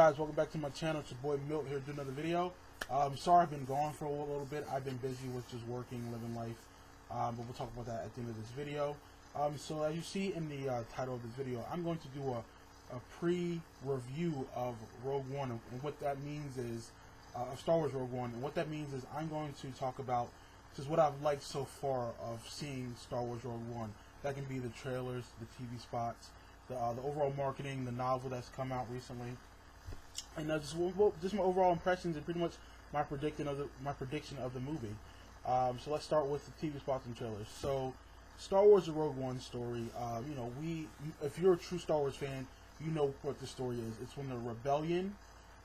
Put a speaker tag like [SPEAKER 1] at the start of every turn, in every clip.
[SPEAKER 1] guys, welcome back to my channel. It's your boy Milton here doing another video. Sorry I've been gone for a little bit. I've been busy with just working, living life, but we'll talk about that at the end of this video. So as you see in the title of this video, I'm going to do a pre-review of Rogue One, and what that means is of Star Wars Rogue One, and what that means is I'm going to talk about just what I've liked so far of seeing Star Wars Rogue One. That can be the trailers, the TV spots, the overall marketing, the novel that's come out recently, and just my overall impressions and pretty much my prediction of the movie. So let's start with the TV spots and trailers. So Star Wars: The Rogue One story. If you're a true Star Wars fan, you know what the story is. It's when the rebellion,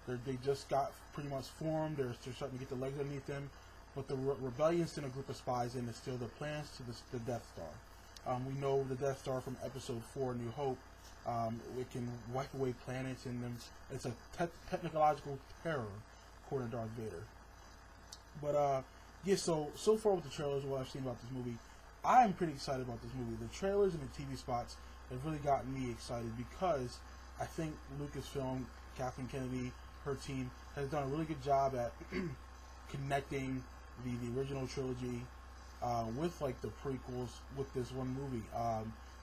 [SPEAKER 1] they just got pretty much formed. They're starting to get the legs underneath them, but the rebellion sent a group of spies in to steal the plans to the Death Star. We know the Death Star from Episode 4, New Hope. It can wipe away planets, and it's a technological terror, according to Darth Vader. But yeah, so far with the trailers, what I've seen about this movie, I'm pretty excited about this movie. The trailers and the TV spots have really gotten me excited because I think Lucasfilm, Kathleen Kennedy, her team has done a really good job at connecting the original trilogy with like the prequels with this one movie.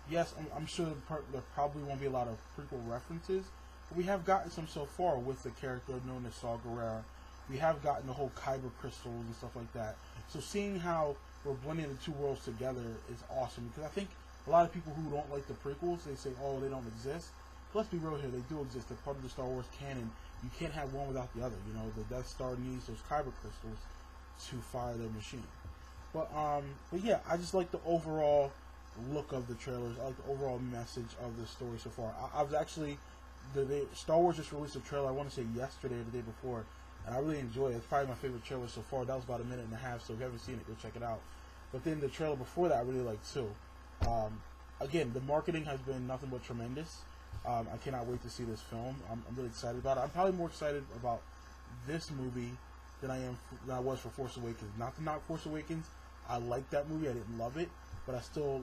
[SPEAKER 1] Yes, I'm sure there probably won't be a lot of prequel references, but we have gotten some so far with the character known as Saw Gerrera. We have gotten the whole kyber crystals and stuff like that. So seeing how we're blending the two worlds together is awesome, because I think a lot of people who don't like the prequels, they say, oh, they don't exist. But let's be real here, they do exist. They're part of the Star Wars canon. You can't have one without the other. You know, the Death Star needs those kyber crystals to fire their machine. But yeah, I just like the overall look of the trailers. I like the overall message of the story so far. I was actually, Star Wars just released a trailer, I want to say yesterday or the day before, and I really enjoyed it. It's probably my favorite trailer so far. That was about a minute and a half, so if you haven't seen it, go check it out. But then the trailer before that I really liked too. Again, the marketing has been nothing but tremendous. I cannot wait to see this film. I'm really excited about it. I'm probably more excited about this movie than I was for Force Awakens. Not to knock Force Awakens. I liked that movie. I didn't love it, but I still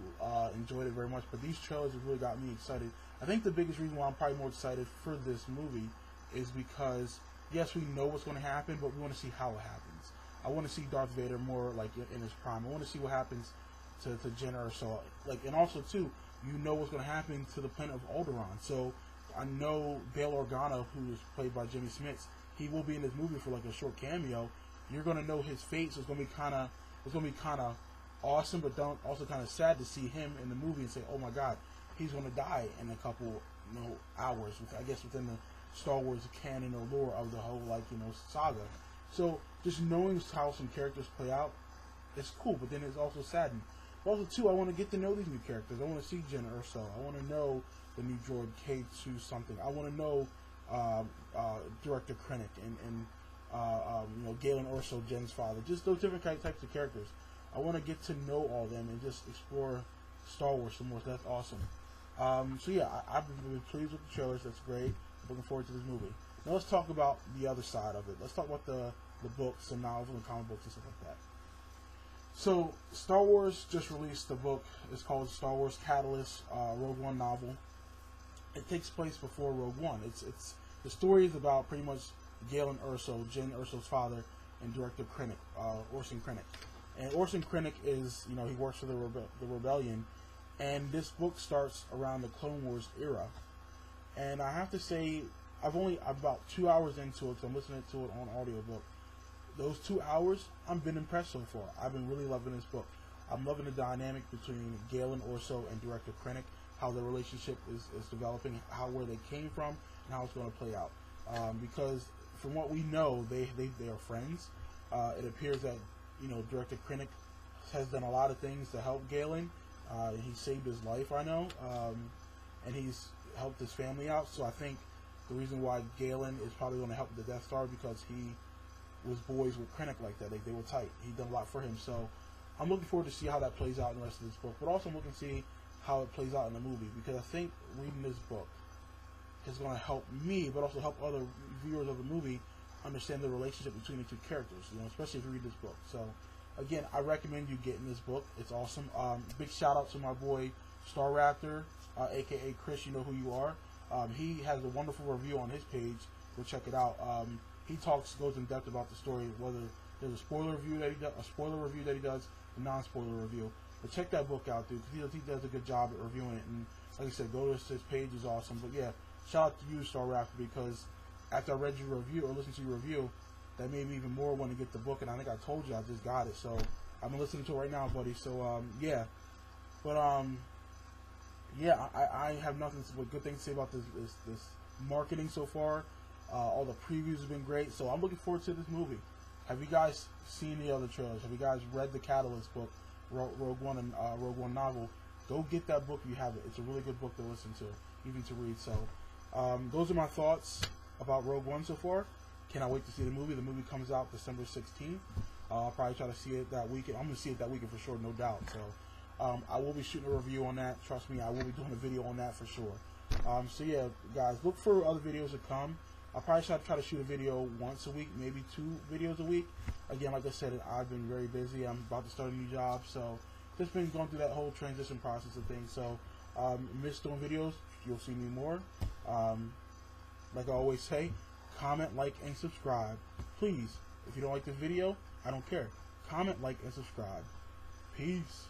[SPEAKER 1] enjoyed it very much. But these trailers have really got me excited. I think the biggest reason why I'm probably more excited for this movie is because, yes, we know what's going to happen, but we want to see how it happens. I want to see Darth Vader more like in his prime. I want to see what happens to Jenna or so. Like, and also too, you know what's going to happen to the planet of Alderaan. So I know Bail Organa, who is played by Jimmy Smits, he will be in this movie for like a short cameo. You're going to know his fate, so it's going to be kind of awesome, but also kind of sad to see him in the movie and say, oh my God, he's going to die in a couple hours. I guess within the Star Wars canon or lore of the whole saga. So just knowing how some characters play out, it's cool, but then it's also saddening. But also too, I want to get to know these new characters. I want to see Jenna Erso. I want to know the new droid K2 something. I want to know Director Krennic and Galen Erso, Jen's father. Just those different types of characters. I want to get to know all of them and just explore Star Wars some more. So that's awesome. So yeah, I've been really pleased with the trailers. That's great. I'm looking forward to this movie. Now let's talk about the other side of it. Let's talk about the books and novels and comic books and stuff like that. So Star Wars just released a book. It's called Star Wars Catalyst, Rogue One novel. It takes place before Rogue One. It's the story is about pretty much Galen Erso, Jen Erso's father, and Director Krennic, Orson Krennic. And Orson Krennic is, he works for the Rebellion, and this book starts around the Clone Wars era. And I have to say, I'm about 2 hours into it, because I'm listening to it on audiobook. Those 2 hours, I've been impressed so far. I've been really loving this book. I'm loving the dynamic between Galen Erso and Director Krennic, how the relationship is developing, where they came from, and how it's going to play out. Because from what we know, they are friends. It appears that Director Krennic has done a lot of things to help Galen. He saved his life, I know, and he's helped his family out. So I think the reason why Galen is probably going to help the Death Star because he was boys with Krennic like that. They were tight. He done a lot for him. So I'm looking forward to see how that plays out in the rest of this book. But also I'm looking to see how it plays out in the movie, because I think reading this book is going to help me, but also help other viewers of the movie understand the relationship between the two characters, especially if you read this book. So again, I recommend you getting this book. It's awesome. Big shout out to my boy Star Raptor, aka Chris. You know who you are. He has a wonderful review on his page Go check it out. He goes in depth about the story, whether there's a spoiler review that he does, a non-spoiler review. But check that book out, dude, because he does a good job at reviewing it. And like I said, go to his page, is awesome. But yeah, shout out to you, Star Rapper, because after I read your review or listened to your review, that made me even more want to get the book. And I think I told you I just got it, so I'm listening to it right now, buddy. So yeah, but yeah, I have nothing but good things to say about this marketing so far. All the previews have been great, so I'm looking forward to this movie. Have you guys seen the other trailers? Have you guys read the Catalyst book, Rogue One novel? Go get that book if you have it. It's a really good book to listen to, even to read. So those are my thoughts about Rogue One so far. Cannot wait to see the movie. The movie comes out December 16th. I'll probably try to see it that weekend. I'm going to see it that weekend for sure, no doubt. So I will be shooting a review on that. Trust me, I will be doing a video on that for sure. So yeah, guys, look for other videos to come. I'll probably try to shoot a video once a week, maybe 2 videos a week. Again, like I said, I've been very busy. I'm about to start a new job, so just been going through that whole transition process of things. So, miss doing videos, you'll see me more. Like I always say, comment, like, and subscribe. Please, if you don't like this video, I don't care. Comment, like, and subscribe. Peace.